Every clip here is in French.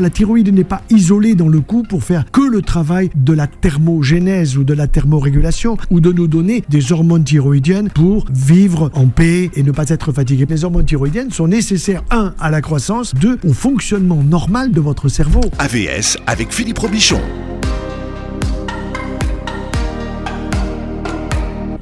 La thyroïde n'est pas isolée dans le cou pour faire que le travail de la thermogénèse ou de la thermorégulation ou de nous donner des hormones thyroïdiennes pour vivre en paix et ne pas être fatigué. Les hormones thyroïdiennes sont nécessaires, 1, à la croissance, 2, au fonctionnement normal de votre cerveau. AVS avec Philippe Robichon.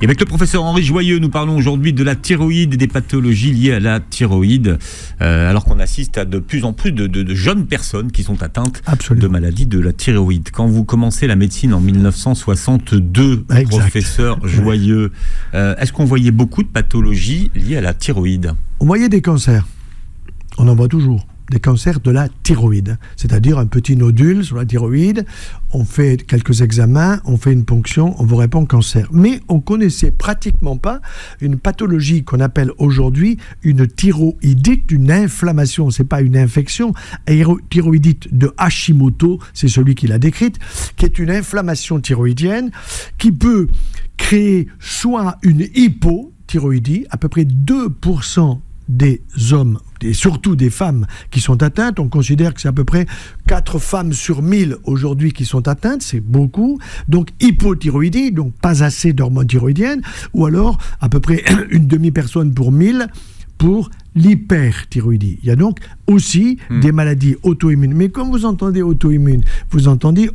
Et avec le professeur Henri Joyeux, nous parlons aujourd'hui de la thyroïde et des pathologies liées à la thyroïde, alors qu'on assiste à de plus en plus de jeunes personnes qui sont atteintes de maladies de la thyroïde. Quand vous commencez la médecine en 1962, professeur Joyeux, est-ce qu'on voyait beaucoup de pathologies liées à la thyroïde ? On voyait des cancers. On en voit toujours. Des cancers de la thyroïde, c'est-à-dire un petit nodule sur la thyroïde, on fait quelques examens, on fait une ponction, on vous répond cancer. Mais on ne connaissait pratiquement pas une pathologie qu'on appelle aujourd'hui une thyroïdite, une inflammation, c'est pas une infection, thyroïdite de Hashimoto, c'est celui qui l'a décrite, qui est une inflammation thyroïdienne qui peut créer soit une hypothyroïdie, à peu près 2% des hommes, et surtout des femmes qui sont atteintes. On considère que c'est à peu près 4 femmes sur 1000 aujourd'hui qui sont atteintes, c'est beaucoup. Donc hypothyroïdie, donc pas assez d'hormones thyroïdiennes, ou alors à peu près une demi-personne pour 1000 pour l'hyperthyroïdie. Il y a donc aussi des maladies auto-immunes. Mais quand vous entendez auto-immune, vous entendez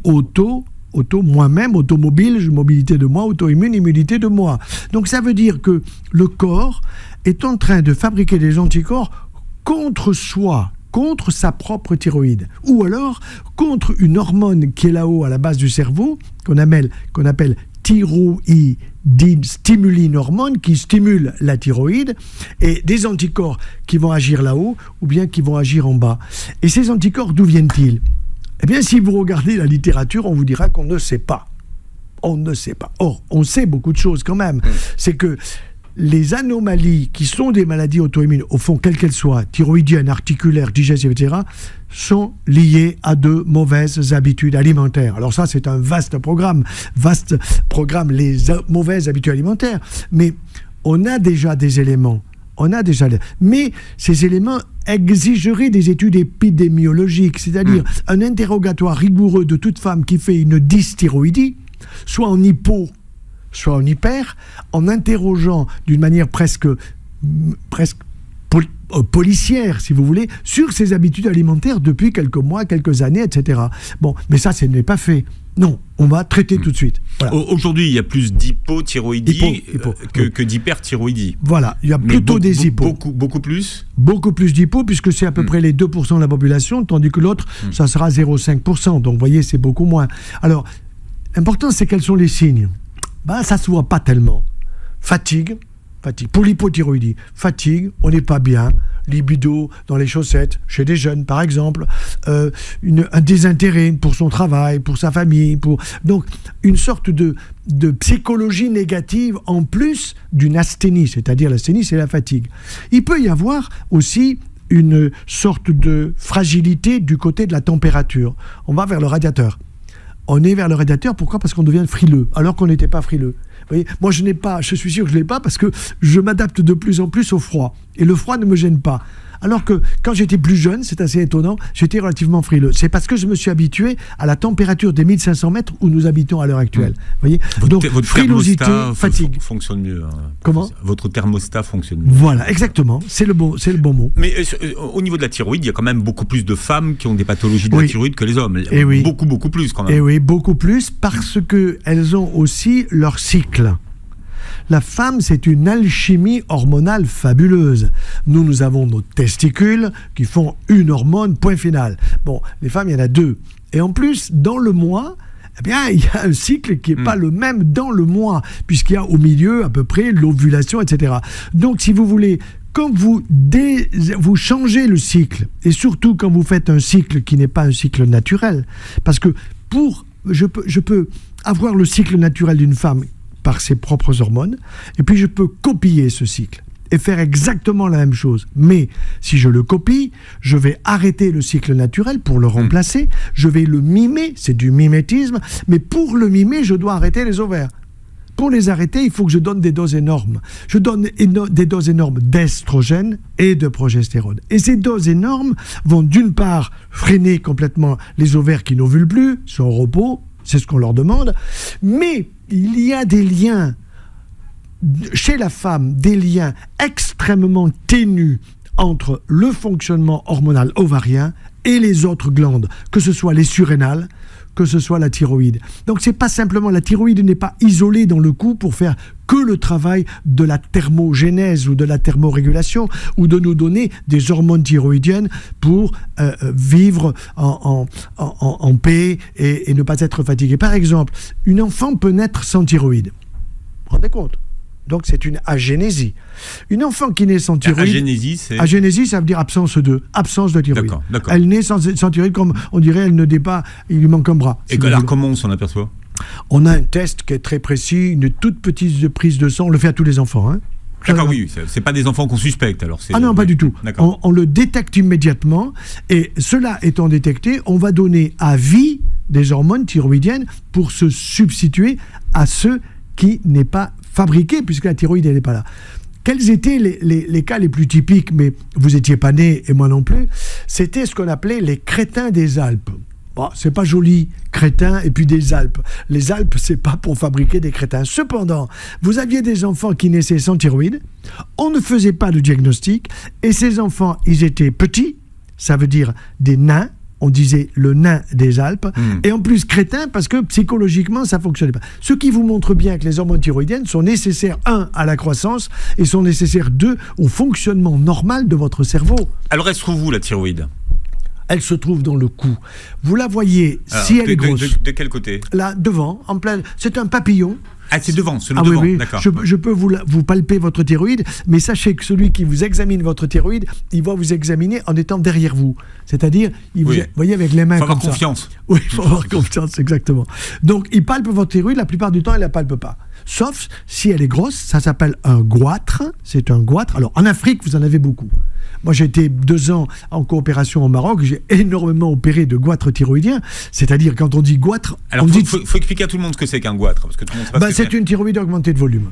moi-même, automobile, mobilité de moi, auto-immune, immunité de moi. Donc ça veut dire que le corps est en train de fabriquer des anticorps contre soi, contre sa propre thyroïde, ou alors contre une hormone qui est là-haut à la base du cerveau, qu'on appelle thyroïdine stimuline hormone, qui stimule la thyroïde, et des anticorps qui vont agir là-haut, ou bien qui vont agir en bas. Et ces anticorps, d'où viennent-ils ? Eh bien, si vous regardez la littérature, on vous dira qu'on ne sait pas. On ne sait pas. Or, on sait beaucoup de choses quand même. C'est que les anomalies qui sont des maladies auto-immunes, au fond, quelles qu'elles soient, thyroïdiennes, articulaires, digestives, etc., sont liées à de mauvaises habitudes alimentaires. Alors ça, c'est un vaste programme, les mauvaises habitudes alimentaires. Mais on a déjà des éléments. Mais ces éléments exigeraient des études épidémiologiques, c'est-à-dire un interrogatoire rigoureux de toute femme qui fait une dysthyroïdie, soit en hypo, soit en hyper, en interrogeant d'une manière presque policière, si vous voulez, sur ses habitudes alimentaires depuis quelques mois, quelques années, etc. Bon, mais ça, ce n'est pas fait. Non, on va traiter tout de suite. Voilà. Aujourd'hui, il y a plus d'hypothyroïdie que d'hyperthyroïdie. Voilà, il y a plutôt des hypos. Beaucoup plus ? Beaucoup plus d'hypos, puisque c'est à peu près les 2% de la population, tandis que l'autre, ça sera 0,5%. Donc, vous voyez, c'est beaucoup moins. Alors, l'important, c'est quels sont les signes ? Ça ne se voit pas tellement. Fatigue. Pour l'hypothyroïdie, fatigue, on n'est pas bien, libido dans les chaussettes, chez des jeunes par exemple, un désintérêt pour son travail, pour sa famille, donc une sorte de psychologie négative en plus d'une asthénie, c'est-à-dire l'asthénie c'est la fatigue. Il peut y avoir aussi une sorte de fragilité du côté de la température. On va vers le radiateur. On est vers le radiateur, pourquoi ? Parce qu'on devient frileux, alors qu'on n'était pas frileux. Vous voyez, moi je suis sûr que je ne l'ai pas parce que je m'adapte de plus en plus au froid. Et le froid ne me gêne pas. Alors que quand j'étais plus jeune, c'est assez étonnant, j'étais relativement frileux. C'est parce que je me suis habitué à la température des 1500 mètres où nous habitons à l'heure actuelle. Vous voyez ? Donc frilosité, fatigue. Fonctionne mieux. Comment ? Votre thermostat fonctionne mieux. Voilà, exactement. C'est le bon mot. Mais au niveau de la thyroïde, il y a quand même beaucoup plus de femmes qui ont des pathologies de la thyroïde que les hommes. Et oui. Beaucoup plus quand même. Et oui, beaucoup plus parce qu'elles ont aussi leur cycle. La femme, c'est une alchimie hormonale fabuleuse. Nous avons nos testicules qui font une hormone, point final. Bon, les femmes, il y en a 2. Et en plus, dans le mois, eh bien, il y a un cycle qui n'est pas le même dans le mois, puisqu'il y a au milieu, à peu près, l'ovulation, etc. Donc, si vous voulez, quand vous changez le cycle, et surtout quand vous faites un cycle qui n'est pas un cycle naturel, parce que je peux avoir le cycle naturel d'une femme par ses propres hormones, et puis je peux copier ce cycle et faire exactement la même chose. Mais si je le copie, je vais arrêter le cycle naturel pour le remplacer, je vais le mimer, c'est du mimétisme, mais pour le mimer, je dois arrêter les ovaires. pour les arrêter, il faut que je donne des doses énormes. Je donne des doses énormes d'estrogène et de progestérone. Et ces doses énormes vont d'une part freiner complètement les ovaires qui n'ovulent plus, sont au repos, c'est ce qu'on leur demande, mais il y a des liens chez la femme, des liens extrêmement ténus entre le fonctionnement hormonal ovarien et les autres glandes, que ce soit les surrénales, que ce soit la thyroïde. Donc c'est pas simplement, la thyroïde n'est pas isolée dans le cou pour faire que le travail de la thermogénèse ou de la thermorégulation ou de nous donner des hormones thyroïdiennes pour vivre en paix et ne pas être fatigué. Par exemple, une enfant peut naître sans thyroïde. Vous vous rendez compte ? Donc c'est une agénésie. Une enfant qui naît sans thyroïde... Agénésie, ça veut dire absence de thyroïde. D'accord. Elle naît sans thyroïde, comme on dirait, elle ne naît pas, il lui manque un bras. Et alors comment on s'en aperçoit ? On a un test qui est très précis, une toute petite prise de sang, on le fait à tous les enfants. Hein. D'accord, oui, c'est pas des enfants qu'on suspecte alors. Ah non, pas du tout. On le détecte immédiatement, et cela étant détecté, on va donner à vie des hormones thyroïdiennes pour se substituer à ceux qui n'est pas fabriqué, puisque la thyroïde, elle n'est pas là. Quels étaient les cas les plus typiques, mais vous n'étiez pas né et moi non plus, c'était ce qu'on appelait les crétins des Alpes. Bon, c'est pas joli, crétins et puis des Alpes. Les Alpes, c'est pas pour fabriquer des crétins. Cependant, vous aviez des enfants qui naissaient sans thyroïde, on ne faisait pas de diagnostic, et ces enfants, ils étaient petits, ça veut dire des nains, on disait le nain des Alpes, et en plus crétin parce que psychologiquement ça ne fonctionnait pas. Ce qui vous montre bien que les hormones thyroïdiennes sont nécessaires, 1, à la croissance, et sont nécessaires, 2, au fonctionnement normal de votre cerveau. Alors elle se trouve où la thyroïde ? Elle se trouve dans le cou. Vous la voyez, alors, si elle est grosse. De quel côté ? Là, devant, en plein. C'est un papillon. Ah, c'est devant, devant, oui. D'accord. Je peux vous palper votre thyroïde, mais sachez que celui qui vous examine votre thyroïde, il va vous examiner en étant derrière vous. C'est-à-dire, vous voyez, avec les mains comme ça. Il faut avoir confiance. Oui, il faut avoir confiance, exactement. Donc, il palpe votre thyroïde, la plupart du temps, il ne la palpe pas. Sauf si elle est grosse, ça s'appelle un goitre. C'est un goitre. Alors, en Afrique, vous en avez beaucoup. Moi, j'ai été 2 ans en coopération au Maroc. J'ai énormément opéré de goitres thyroïdiens. C'est-à-dire, quand on dit goitre... Alors, il faut expliquer à tout le monde ce que c'est qu'un goitre. Parce que tout le monde sait pas c'est une thyroïde augmentée de volume.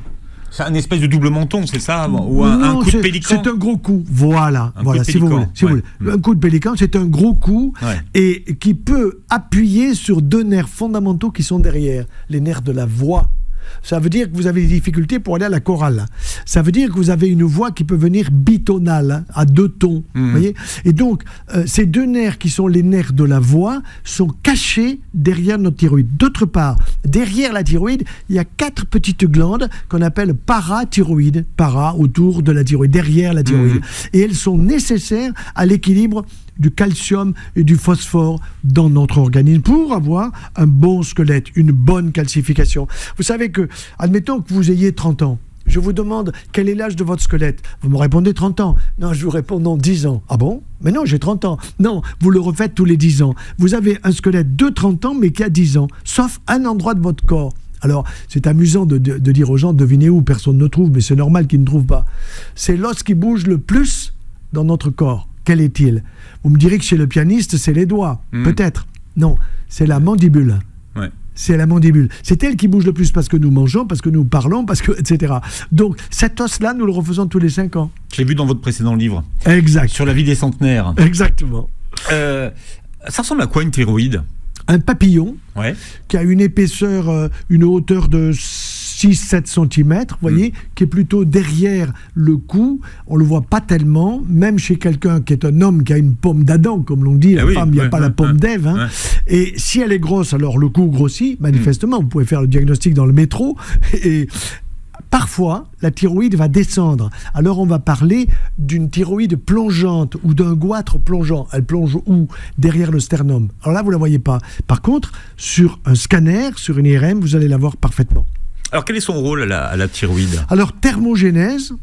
C'est un espèce de double menton, c'est ça ? Ou un coup de pélican ? C'est un gros coup. Voilà, si vous voulez. Un coup de pélican, c'est un gros coup et qui peut appuyer sur 2 nerfs fondamentaux qui sont derrière. Les nerfs de la voix. Ça veut dire que vous avez des difficultés pour aller à la chorale. Ça veut dire que vous avez une voix qui peut venir bitonale, à 2 tons. Voyez ? Et donc, ces 2 nerfs qui sont les nerfs de la voix sont cachés derrière notre thyroïde. D'autre part, derrière la thyroïde, il y a 4 petites glandes qu'on appelle parathyroïdes. Para, autour de la thyroïde, derrière la thyroïde. Et elles sont nécessaires à l'équilibre du calcium et du phosphore dans notre organisme pour avoir un bon squelette, une bonne calcification. Vous savez que, admettons que vous ayez 30 ans, je vous demande quel est l'âge de votre squelette. Vous me répondez 30 ans. Non, je vous réponds non, 10 ans. Ah bon ? Mais non, j'ai 30 ans. Non, vous le refaites tous les 10 ans. Vous avez un squelette de 30 ans mais qui a 10 ans, sauf un endroit de votre corps. Alors, c'est amusant de dire aux gens, devinez où, personne ne trouve, mais c'est normal qu'ils ne trouvent pas. C'est l'os qui bouge le plus dans notre corps. Quel est-il ? Vous me direz que chez le pianiste, c'est les doigts. Peut-être. Non, c'est la mandibule. Ouais. C'est la mandibule. C'est elle qui bouge le plus parce que nous mangeons, parce que nous parlons, etc. Donc, cet os-là, nous le refaisons tous les 5 ans. Je l'ai vu dans votre précédent livre. Exact. Sur la vie des centenaires. Exactement. Ça ressemble à quoi une thyroïde ? Un papillon qui a une épaisseur, une hauteur de 6-7 cm, vous voyez, qui est plutôt derrière le cou. On ne le voit pas tellement, même chez quelqu'un qui est un homme qui a une pomme d'Adam, comme l'on dit, la femme, il n'y a pas la pomme d'Ève. Hein. Et si elle est grosse, alors le cou grossit, manifestement. Vous pouvez faire le diagnostic dans le métro. Et parfois, la thyroïde va descendre. Alors, on va parler d'une thyroïde plongeante ou d'un goitre plongeant. Elle plonge où ? Derrière le sternum. Alors là, vous ne la voyez pas. Par contre, sur un scanner, sur une IRM, vous allez la voir parfaitement. Alors, quel est son rôle à la thyroïde ? Alors, thermogénèse,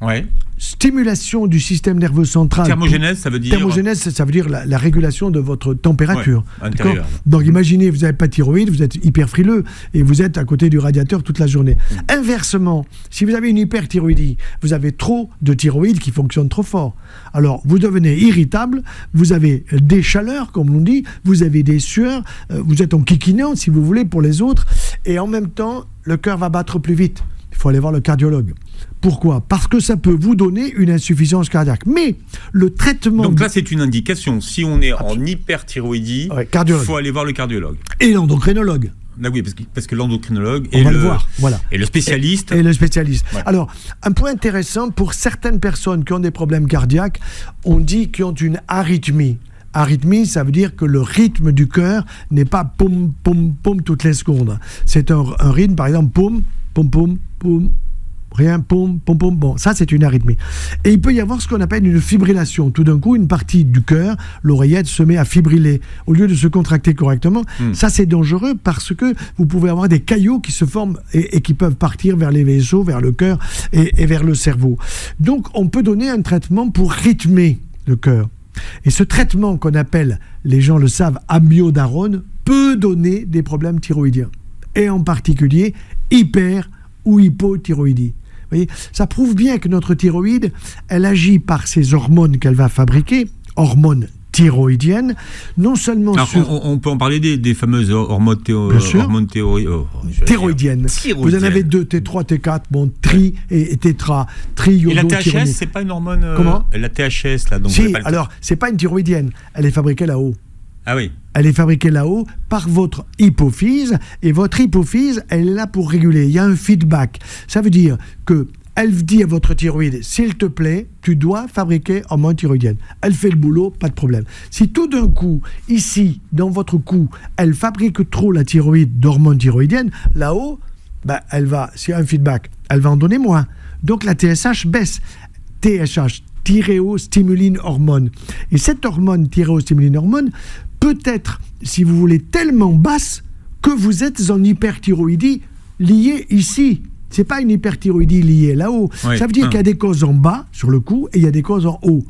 stimulation du système nerveux central. Thermogénèse, ça veut dire ? Thermogénèse, ça veut dire la régulation de votre température. Intérieure. Donc, imaginez, vous n'avez pas de thyroïde, vous êtes hyper frileux et vous êtes à côté du radiateur toute la journée. Inversement, si vous avez une hyperthyroïdie, vous avez trop de thyroïde qui fonctionne trop fort. Alors, vous devenez irritable, vous avez des chaleurs, comme l'on dit, vous avez des sueurs, vous êtes en kikinant, si vous voulez, pour les autres, et en même temps, le cœur va battre plus vite. faut aller voir le cardiologue. Pourquoi ? Parce que ça peut vous donner une insuffisance cardiaque. Mais le traitement... Donc là, c'est une indication. Si on est en hyperthyroïdie, il faut aller voir le cardiologue. Et l'endocrinologue. Ah oui, parce que l'endocrinologue voilà. Et le spécialiste. Et le spécialiste. Ouais. Alors, un point intéressant, pour certaines personnes qui ont des problèmes cardiaques, on dit qu'ils ont une arythmie. Arythmie, ça veut dire que le rythme du cœur n'est pas poum, poum, poum toutes les secondes. C'est un rythme, par exemple, poum, poum, poum, poum, rien, poum, poum, poum. Bon, ça, c'est une arythmie. Et il peut y avoir ce qu'on appelle une fibrillation. Tout d'un coup, une partie du cœur, l'oreillette, se met à fibriller au lieu de se contracter correctement. Ça, c'est dangereux parce que vous pouvez avoir des caillots qui se forment et qui peuvent partir vers les vaisseaux, vers le cœur et vers le cerveau. Donc, on peut donner un traitement pour rythmer le cœur. Et ce traitement qu'on appelle, les gens le savent, amiodarone, peut donner des problèmes thyroïdiens. Et en particulier, hyper ou hypothyroïdie. Vous voyez, ça prouve bien que notre thyroïde, elle agit par ces hormones qu'elle va fabriquer, hormones thyroïdiennes, non seulement alors, on peut en parler des fameuses hormones thyroïdiennes. Vous en avez 2, T3, T4, bon, tri et tétra, et la THS, c'est pas une hormone... Comment ? La THS, là, donc... Si, alors, c'est pas une thyroïdienne, elle est fabriquée là-haut. Ah oui. Elle est fabriquée là-haut par votre hypophyse, et votre hypophyse, elle est là pour réguler. Il y a un feedback. Ça veut dire que elle dit à votre thyroïde, s'il te plaît, tu dois fabriquer hormone thyroïdienne. Elle fait le boulot, pas de problème. Si tout d'un coup, ici, dans votre cou, elle fabrique trop la thyroïde d'hormone thyroïdienne, là-haut, elle va, s'il y a un feedback, elle va en donner moins. Donc la TSH baisse. TSH, thyréostimuline hormone. Et cette hormone, thyréostimuline hormone, peut être, si vous voulez, tellement basse que vous êtes en hyperthyroïdie liée ici. C'est pas une hyperthyroïdie liée là-haut. Oui. Ça veut dire qu'il y a des causes en bas, sur le cou, et il y a des causes en haut.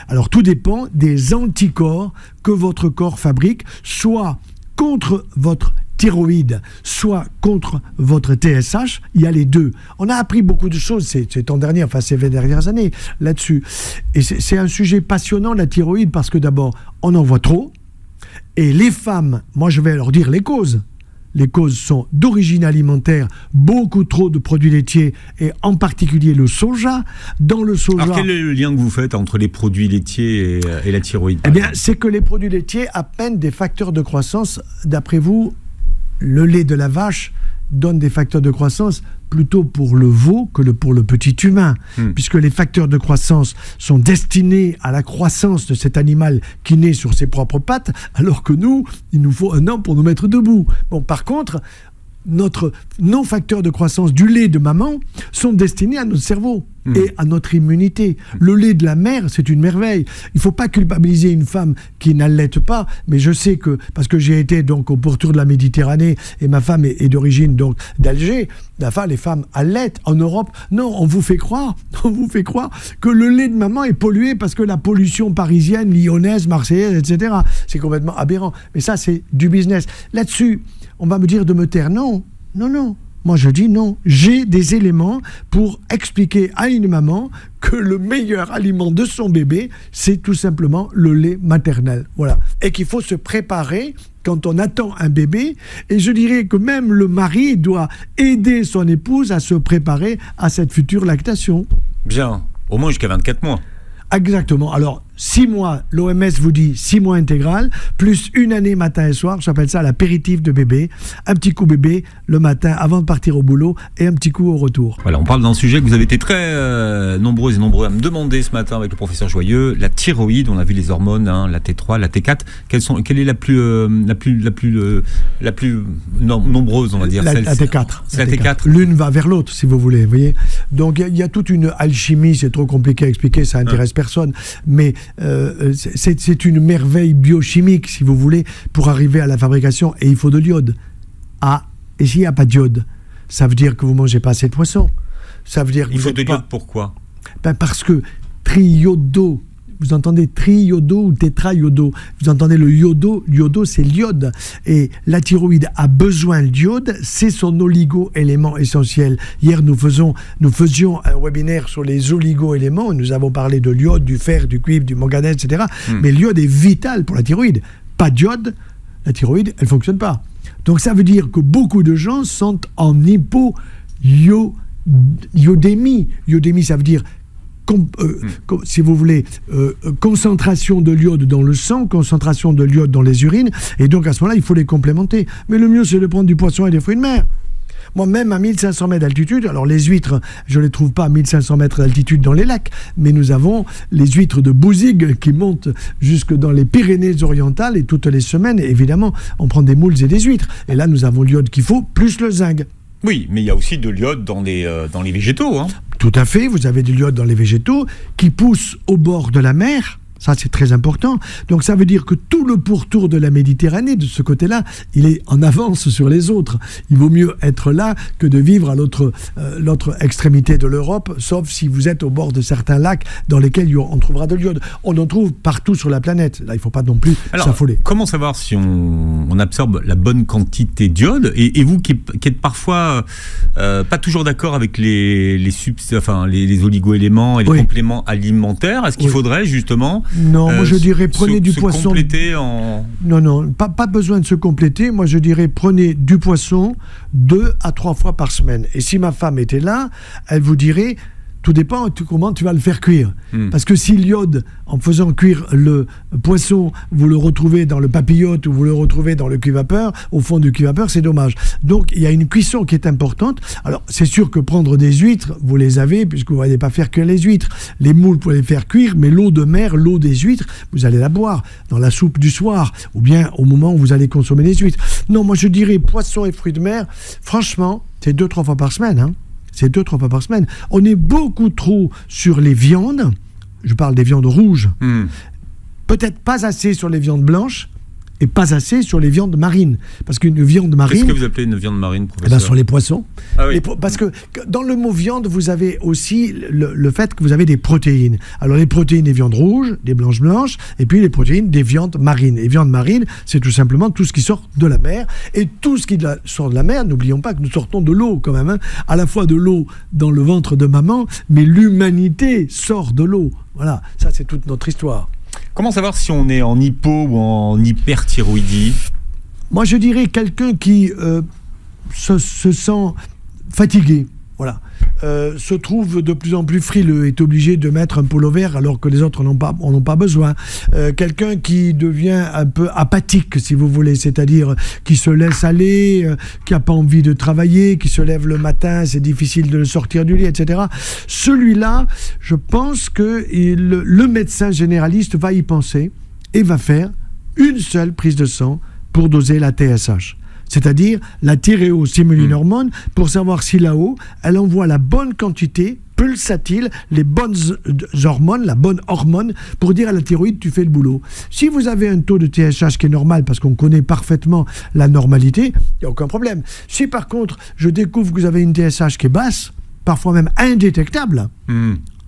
Alors, tout dépend des anticorps que votre corps fabrique, soit contre votre thyroïde, soit contre votre TSH. Il y a les deux. On a appris beaucoup de choses ces temps derniers, enfin ces 20 dernières années, là-dessus. Et c'est un sujet passionnant, la thyroïde, parce que d'abord, on en voit trop. Et les femmes, moi je vais leur dire les causes. Les causes sont d'origine alimentaire, beaucoup trop de produits laitiers et en particulier le soja. Dans le soja... Alors quel est le lien que vous faites entre les produits laitiers et la thyroïde ? Eh bien, c'est que les produits laitiers appellent des facteurs de croissance. D'après vous, le lait de la vache donne des facteurs de croissance plutôt pour le veau que pour le petit humain, puisque les facteurs de croissance sont destinés à la croissance de cet animal qui naît sur ses propres pattes, alors que nous, il nous faut 1 an pour nous mettre debout. Bon, par contre, nos facteurs de croissance du lait de maman sont destinés à notre cerveau et à notre immunité. Le lait de la mère, c'est une merveille. Il ne faut pas culpabiliser une femme qui n'allaite pas, mais je sais que, parce que j'ai été donc au pourtour de la Méditerranée et ma femme est d'origine donc d'Alger, les femmes allaitent en Europe. Non, on vous fait croire que le lait de maman est pollué parce que la pollution parisienne, lyonnaise, marseillaise, etc. C'est complètement aberrant. Mais ça, c'est du business. Là-dessus, on va me dire de me taire. Non. Moi, je dis non. J'ai des éléments pour expliquer à une maman que le meilleur aliment de son bébé, c'est tout simplement le lait maternel. Voilà. Et qu'il faut se préparer quand on attend un bébé. Et je dirais que même le mari doit aider son épouse à se préparer à cette future lactation. Bien. Au moins jusqu'à 24 mois. Exactement. Alors, 6 mois, l'OMS vous dit 6 mois intégral, plus 1 année matin et soir, j'appelle ça l'apéritif de bébé. Un petit coup bébé le matin avant de partir au boulot et un petit coup au retour. Voilà, on parle d'un sujet que vous avez été très nombreuses et nombreux à me demander ce matin avec le professeur Joyeux, la thyroïde. On a vu les hormones, la T3, la T4. Quelle est la plus nombreuse, on va dire? La T4. C'est la T4. L'une va vers l'autre, si vous voulez. Vous voyez. Donc il y a toute une alchimie, c'est trop compliqué à expliquer, ça intéresse personne. Mais c'est une merveille biochimique, si vous voulez, pour arriver à la fabrication. Et il faut de l'iode. Et s'il n'y a pas d'iode, ça veut dire que vous ne mangez pas assez de poisson. Ça veut dire que il faut de l'iode, pourquoi ? Parce que triodo, vous entendez triodo ou tétraiodo, vous entendez le iodo c'est l'iode. Et la thyroïde a besoin d'iode, c'est son oligo-élément essentiel. Hier, nous faisions un webinaire sur les oligo-éléments, nous avons parlé de l'iode, du fer, du cuivre, du manganèse, etc. Mais l'iode est vital pour la thyroïde. Pas d'iode, la thyroïde, elle ne fonctionne pas. Donc ça veut dire que beaucoup de gens sont en hypoiodie. iodémie. Iodémie, ça veut dire si vous voulez, concentration de l'iode dans le sang, concentration de l'iode dans les urines, et donc à ce moment-là, il faut les complémenter. Mais le mieux, c'est de prendre du poisson et des fruits de mer. Moi, même à 1500 mètres d'altitude, alors les huîtres, je ne les trouve pas à 1500 mètres d'altitude dans les lacs, mais nous avons les huîtres de Bouzigues qui montent jusque dans les Pyrénées-Orientales, et toutes les semaines, évidemment, on prend des moules et des huîtres. Et là, nous avons l'iode qu'il faut, plus le zinc. Oui, mais il y a aussi de l'iode dans les végétaux, hein. Tout à fait, vous avez de l'iode dans les végétaux qui poussent au bord de la mer. Ça, c'est très important. Donc, ça veut dire que tout le pourtour de la Méditerranée, de ce côté-là, il est en avance sur les autres. Il vaut mieux être là que de vivre à l'autre extrémité de l'Europe, sauf si vous êtes au bord de certains lacs dans lesquels on trouvera de l'iode. On en trouve partout sur la planète. Là, il ne faut pas non plus s'affoler. Comment savoir si on absorbe la bonne quantité d'iode, et vous qui êtes parfois pas toujours d'accord avec les oligo-éléments et les compléments alimentaires, est-ce qu'il faudrait justement... Non, moi je dirais prenez du poisson. Compléter en... Non, pas besoin de se compléter. Moi je dirais prenez du poisson 2 à 3 fois par semaine. Et si ma femme était là, elle vous dirait, tout dépend comment tu vas le faire cuire. Parce que si l'iode, en faisant cuire le poisson, vous le retrouvez dans le papillote ou vous le retrouvez dans le cuit-vapeur, au fond du cuit-vapeur, c'est dommage. Donc il y a une cuisson qui est importante. Alors c'est sûr que prendre des huîtres, vous les avez, puisque vous n'allez pas faire cuire les huîtres. Les moules, vous pouvez les faire cuire, mais l'eau de mer, l'eau des huîtres, vous allez la boire dans la soupe du soir, ou bien au moment où vous allez consommer les huîtres. Non, moi je dirais poisson et fruits de mer, franchement, c'est 2-3 fois par semaine, hein. C'est 2-3 fois par semaine. On est beaucoup trop sur les viandes. Je parle des viandes rouges. Peut-être pas assez sur les viandes blanches et pas assez sur les viandes marines. Parce qu'une viande marine... Qu'est-ce que vous appelez une viande marine, professeur ? Sur les poissons. Ah oui. Parce que dans le mot viande, vous avez aussi le fait que vous avez des protéines. Alors les protéines des viandes rouges, des blanches, et puis les protéines des viandes marines. Et viande marine, c'est tout simplement tout ce qui sort de la mer. Et tout ce qui sort de la mer, n'oublions pas que nous sortons de l'eau quand même. Hein. À la fois de l'eau dans le ventre de maman, mais l'humanité sort de l'eau. Voilà, ça c'est toute notre histoire. Comment savoir si on est en hypo ou en hyperthyroïdie ? Moi, je dirais quelqu'un qui se sent fatigué, voilà, se trouve de plus en plus frileux, est obligé de mettre un polo vert alors que les autres n'en ont pas besoin. Quelqu'un qui devient un peu apathique, si vous voulez, c'est-à-dire qui se laisse aller, qui n'a pas envie de travailler, qui se lève le matin, c'est difficile de le sortir du lit, etc. Celui-là, je pense que le médecin généraliste va y penser et va faire une seule prise de sang pour doser la TSH. C'est-à-dire la thyréostimuline hormone, pour savoir si là-haut, elle envoie la bonne quantité pulsatile, les bonnes hormones, la bonne hormone, pour dire à la thyroïde, tu fais le boulot. Si vous avez un taux de TSH qui est normal, parce qu'on connaît parfaitement la normalité, il n'y a aucun problème. Si par contre, je découvre que vous avez une TSH qui est basse, parfois même indétectable,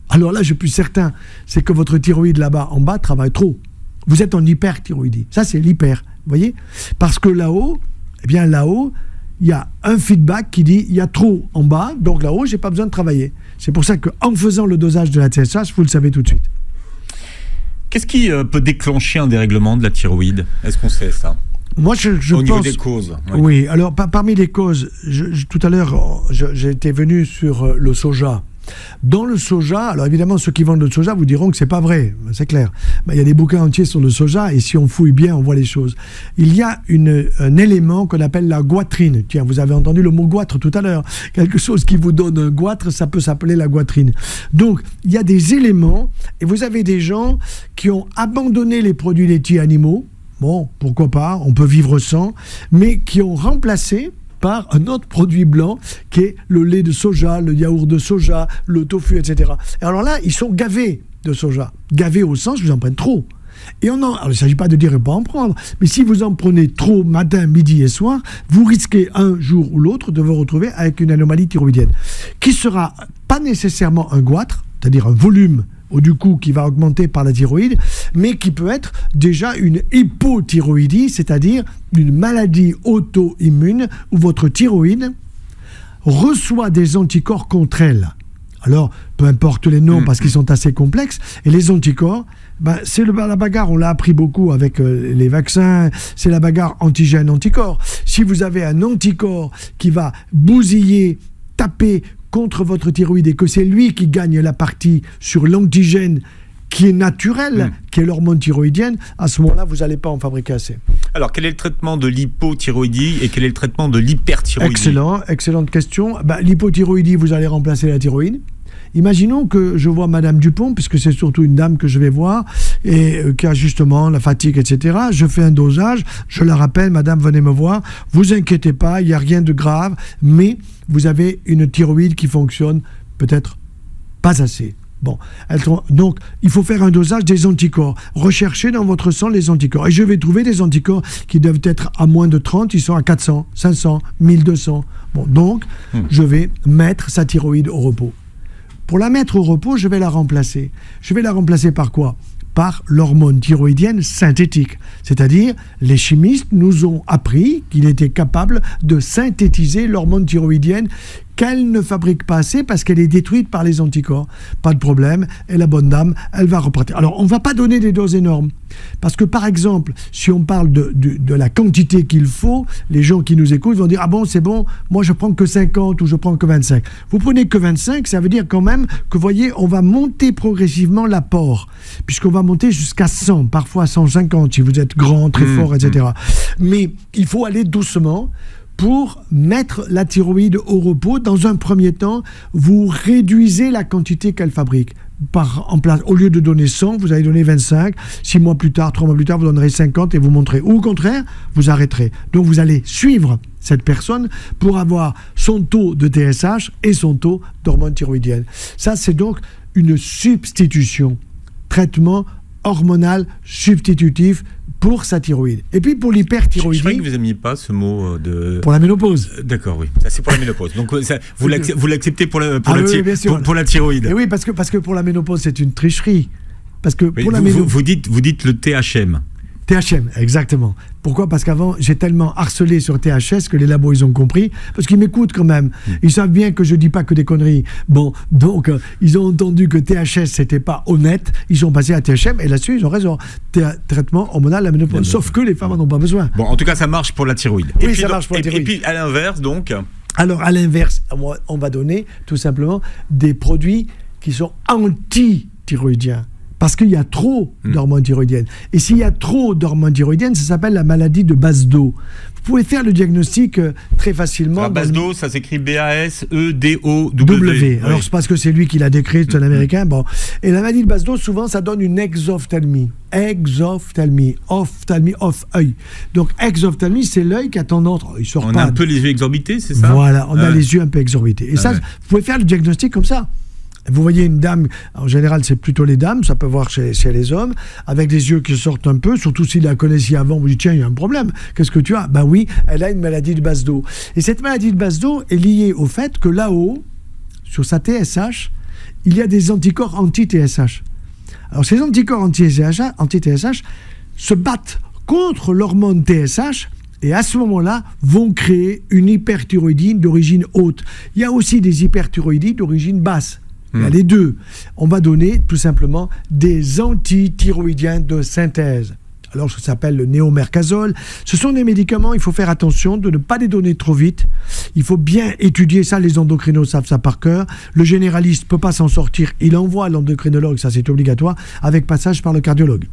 alors là, je suis certain, c'est que votre thyroïde là-bas, en bas, travaille trop. Vous êtes en hyperthyroïdie. Ça, c'est l'hyper, vous voyez ? Parce que là-haut, eh bien là-haut, il y a un feedback qui dit il y a trop en bas, donc là-haut, je n'ai pas besoin de travailler. C'est pour ça qu'en faisant le dosage de la TSH, vous le savez tout de suite. Qu'est-ce qui peut déclencher un dérèglement de la thyroïde ? Est-ce qu'on sait ça ? Moi, je pense... Au niveau des causes. Oui, alors parmi les causes, tout à l'heure, j'étais venu sur le soja. Dans le soja, alors évidemment ceux qui vendent le soja vous diront que c'est pas vrai, c'est clair. Il y a des bouquins entiers sur le soja et si on fouille bien, on voit les choses. Il y a un élément qu'on appelle la goitrine. Tiens, vous avez entendu le mot goitre tout à l'heure. Quelque chose qui vous donne un goitre, ça peut s'appeler la goitrine. Donc, il y a des éléments et vous avez des gens qui ont abandonné les produits laitiers animaux. Bon, pourquoi pas, on peut vivre sans, mais qui ont remplacé par un autre produit blanc qui est le lait de soja, le yaourt de soja, le tofu, etc. Et alors là, ils sont gavés de soja. Gavés au sens, vous en prenez trop. Et alors, il ne s'agit pas de dire ne pas en prendre, mais si vous en prenez trop matin, midi et soir, vous risquez un jour ou l'autre de vous retrouver avec une anomalie thyroïdienne qui sera pas nécessairement un goitre, c'est-à-dire un volume du coup qui va augmenter par la thyroïde, mais qui peut être déjà une hypothyroïdie, c'est-à-dire une maladie auto-immune où votre thyroïde reçoit des anticorps contre elle. Alors, peu importe les noms parce qu'ils sont assez complexes, et les anticorps, c'est la bagarre, on l'a appris beaucoup avec les vaccins, c'est la bagarre antigène-anticorps. Si vous avez un anticorps qui va bousiller, taper contre votre thyroïde et que c'est lui qui gagne la partie sur l'antigène qui est naturel, qui est l'hormone thyroïdienne, à ce moment-là, vous n'allez pas en fabriquer assez. Alors, quel est le traitement de l'hypothyroïdie et quel est le traitement de l'hyperthyroïdie ? Excellente question. L'hypothyroïdie, vous allez remplacer la thyroïde. Imaginons que je vois Madame Dupont, puisque c'est surtout une dame que je vais voir, et qui a justement la fatigue, etc. Je fais un dosage, je la rappelle, Madame, venez me voir, vous inquiétez pas, il n'y a rien de grave, mais vous avez une thyroïde qui fonctionne peut-être pas assez. Bon, donc il faut faire un dosage des anticorps. Recherchez dans votre sang les anticorps. Et je vais trouver des anticorps qui doivent être à moins de 30, ils sont à 400, 500, 1200. Bon, donc je vais mettre sa thyroïde au repos. Pour la mettre au repos, je vais la remplacer. Je vais la remplacer par quoi ? Par l'hormone thyroïdienne synthétique. C'est-à-dire, les chimistes nous ont appris qu'il était capable de synthétiser l'hormone thyroïdienne qu'elle ne fabrique pas assez parce qu'elle est détruite par les anticorps. Pas de problème, et la bonne dame, elle va repartir. Alors, on ne va pas donner des doses énormes. Parce que, par exemple, si on parle de la quantité qu'il faut, les gens qui nous écoutent vont dire « Ah bon, c'est bon, moi je prends que 50 ou je prends que 25 ». Vous prenez que 25, ça veut dire quand même que, vous voyez, on va monter progressivement l'apport, puisqu'on va monter jusqu'à 100, parfois 150, si vous êtes grand, très fort, etc. Mais il faut aller doucement pour mettre la thyroïde au repos. Dans un premier temps, vous réduisez la quantité qu'elle fabrique. Au lieu de donner 100, vous allez donner 25. 6 mois plus tard, 3 mois plus tard, vous donnerez 50 et vous montrez. Ou au contraire, vous arrêterez. Donc vous allez suivre cette personne pour avoir son taux de TSH et son taux d'hormone thyroïdienne. Ça, c'est donc une substitution. Traitement hormonal substitutif pour sa thyroïde. Et puis pour l'hyperthyroïdie... Je croyais que vous n'aimiez pas ce mot de... Pour la ménopause. D'accord, oui. Ça, c'est pour la ménopause. Donc ça, vous l'acceptez pour la thyroïde. Et oui, parce que pour la ménopause, c'est une tricherie. Parce que pour vous dites le THM. THM, exactement. Pourquoi ? Parce qu'avant, j'ai tellement harcelé sur THS que les labos, ils ont compris. Parce qu'ils m'écoutent quand même. Ils savent bien que je dis pas que des conneries. Bon, donc, ils ont entendu que THS, c'était pas honnête. Ils sont passés à THM et là-dessus, ils ont raison. Traitement hormonal, la ménopause. Sauf que les femmes n'en ont pas besoin. Bon, en tout cas, ça marche pour la thyroïde. Oui, ça marche pour la thyroïde. Et puis, à l'inverse, donc... Alors, à l'inverse, on va donner, tout simplement, des produits qui sont anti-thyroïdiens. Parce qu'il y a trop d'hormones thyroïdiennes. Et s'il y a trop d'hormones thyroïdiennes, ça s'appelle la maladie de Basedow. Vous pouvez faire le diagnostic très facilement. Basedow, ça s'écrit B-A-S-E-D-O-W. Alors, c'est parce que c'est lui qui l'a décrit, c'est un Américain. Bon. Et la maladie de Basedow, souvent, ça donne une exophthalmie. Ophtalmie, off-œil. Donc, exophthalmie, c'est l'œil qui a tendance... On a un peu les yeux exorbités, c'est ça ? Voilà, on a les yeux un peu exorbités. Et ça, vous pouvez faire le diagnostic comme ça. Vous voyez une dame, en général c'est plutôt les dames, ça peut voir chez les hommes, avec des yeux qui sortent un peu, surtout s'ils la connaissaient avant, vous dites tiens, il y a un problème, qu'est-ce que tu as ? Ben oui, elle a une maladie de Basedow. Et cette maladie de Basedow est liée au fait que là-haut, sur sa TSH, il y a des anticorps anti-TSH. Alors ces anticorps anti-TSH se battent contre l'hormone TSH, et à ce moment-là, vont créer une hyperthyroïdie d'origine haute. Il y a aussi des hyperthyroïdies d'origine basse. Il y a les deux. On va donner tout simplement des antithyroïdiens de synthèse. Alors, ça s'appelle le néomercazole. Ce sont des médicaments, il faut faire attention de ne pas les donner trop vite. Il faut bien étudier ça, les endocrinos savent ça par cœur. Le généraliste ne peut pas s'en sortir, il envoie l'endocrinologue, ça c'est obligatoire, avec passage par le cardiologue.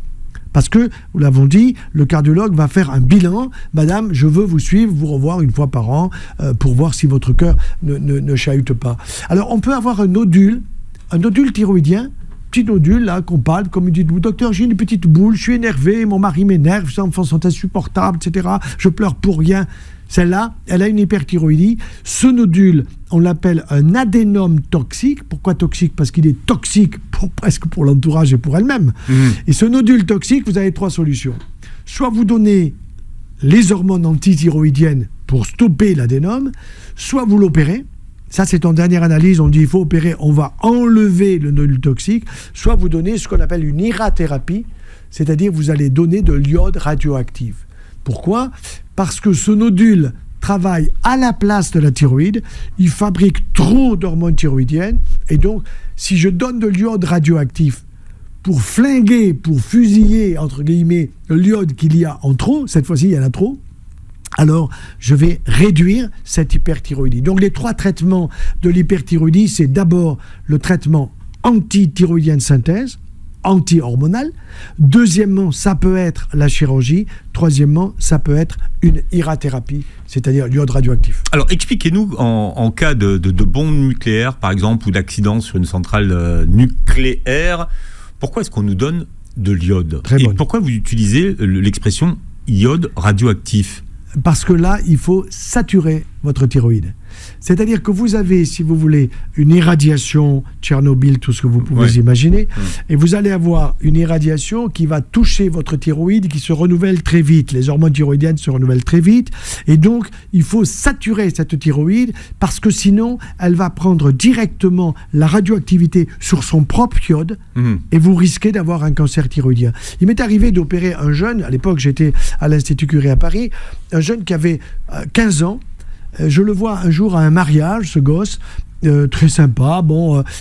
Parce que, nous l'avons dit, le cardiologue va faire un bilan. Madame, je veux vous suivre, vous revoir une fois par an pour voir si votre cœur ne chahute pas. Alors, on peut avoir un nodule thyroïdien, petit nodule là qu'on parle, comme il dit, docteur, j'ai une petite boule, je suis énervé, mon mari m'énerve, ses enfants sont insupportables, etc. Je pleure pour rien. Celle-là, elle a une hyperthyroïdie. Ce nodule, on l'appelle un adénome toxique. Pourquoi toxique ? Parce qu'il est toxique presque pour l'entourage et pour elle-même. Et ce nodule toxique, vous avez 3 solutions. Soit vous donnez les hormones antithyroïdiennes pour stopper l'adénome, soit vous l'opérez. Ça, c'est en dernière analyse, on dit il faut opérer, on va enlever le nodule toxique. Soit vous donnez ce qu'on appelle une irathérapie, c'est-à-dire vous allez donner de l'iode radioactif. Pourquoi ? Parce que ce nodule travaille à la place de la thyroïde, il fabrique trop d'hormones thyroïdiennes, et donc, si je donne de l'iode radioactif pour flinguer, pour fusiller, entre guillemets, l'iode qu'il y a en trop, cette fois-ci, il y en a trop, alors je vais réduire cette hyperthyroïdie. Donc les 3 traitements de l'hyperthyroïdie, c'est d'abord le traitement anti-thyroïdien de synthèse, anti-hormonal. Deuxièmement, ça peut être la chirurgie. Troisièmement, ça peut être une irathérapie, c'est-à-dire l'iode radioactif. Alors expliquez-nous, en cas de bombe nucléaire, par exemple, ou d'accident sur une centrale nucléaire, pourquoi est-ce qu'on nous donne de l'iode ? Et pourquoi vous utilisez l'expression iode radioactif ? Parce que là, il faut saturer votre thyroïde. C'est-à-dire que vous avez, si vous voulez, une irradiation, Tchernobyl, tout ce que vous pouvez imaginer, et vous allez avoir une irradiation qui va toucher votre thyroïde, qui se renouvelle très vite. Les hormones thyroïdiennes se renouvellent très vite, et donc il faut saturer cette thyroïde, parce que sinon, elle va prendre directement la radioactivité sur son propre iode, et vous risquez d'avoir un cancer thyroïdien. Il m'est arrivé d'opérer un jeune, à l'époque j'étais à l'Institut Curie à Paris, un jeune qui avait 15 ans. Je le vois un jour à un mariage, ce gosse, très sympa.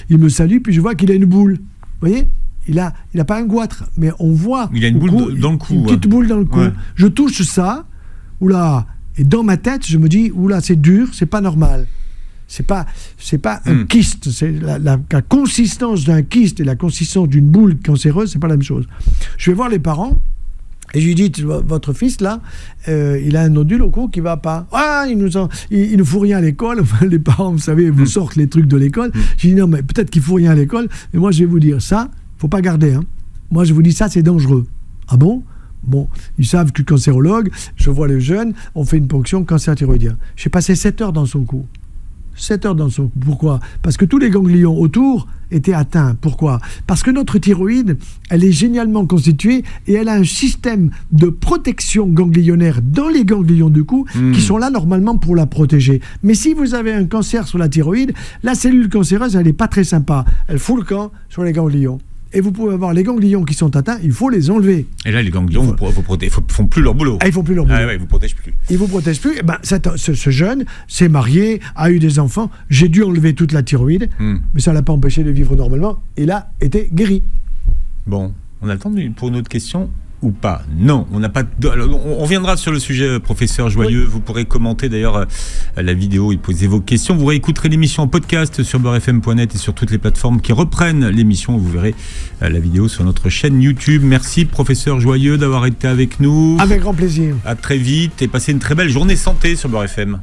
Il me salue, puis je vois qu'il a une boule. Vous voyez ? Il a pas un goitre, mais on voit. Il a une boule dans le cou. Une petite boule dans le cou. Ouais. Je touche ça, oula, et dans ma tête, je me dis, oula, c'est dur, c'est pas normal. C'est pas un kyste. C'est la consistance d'un kyste et la consistance d'une boule cancéreuse, c'est pas la même chose. Je vais voir les parents. Et je lui dis, votre fils, là, il a un nodule au cou qui ne va pas. Ah, il ne fout rien à l'école. Enfin, les parents, vous savez, vous sortent les trucs de l'école. Je lui dis, non, mais peut-être qu'il ne fout rien à l'école. Mais moi, je vais vous dire, ça, il ne faut pas garder. Hein. Moi, je vous dis, ça, c'est dangereux. Ah bon ? Bon, ils savent que le cancérologue, je vois le jeune, on fait une ponction cancer thyroïdien. J'ai passé 7 heures dans son cou. 7 heures dans son cou. Pourquoi ? Parce que tous les ganglions autour étaient atteints. Pourquoi ? Parce que notre thyroïde, elle est génialement constituée et elle a un système de protection ganglionnaire dans les ganglions du cou qui sont là normalement pour la protéger. Mais si vous avez un cancer sur la thyroïde, la cellule cancéreuse, elle n'est pas très sympa. Elle fout le camp sur les ganglions. Et vous pouvez avoir les ganglions qui sont atteints, il faut les enlever. Et là, les ganglions ne font plus leur boulot. Ah, ils font plus leur boulot. Ah ouais, ils ne vous protègent plus. Ils ne vous protègent plus. Ce jeune s'est marié, a eu des enfants. J'ai dû enlever toute la thyroïde, mais ça ne l'a pas empêché de vivre normalement. Il a été guéri. Bon, on a le temps pour une autre question ou pas ? Non, on n'a pas. On reviendra sur le sujet, professeur Joyeux. Vous pourrez commenter d'ailleurs la vidéo et poser vos questions. Vous réécouterez l'émission en podcast sur beurrefm.net et sur toutes les plateformes qui reprennent l'émission. Vous verrez la vidéo sur notre chaîne YouTube. Merci, professeur Joyeux, d'avoir été avec nous. Avec grand plaisir. À très vite et passez une très belle journée santé sur Beurre FM.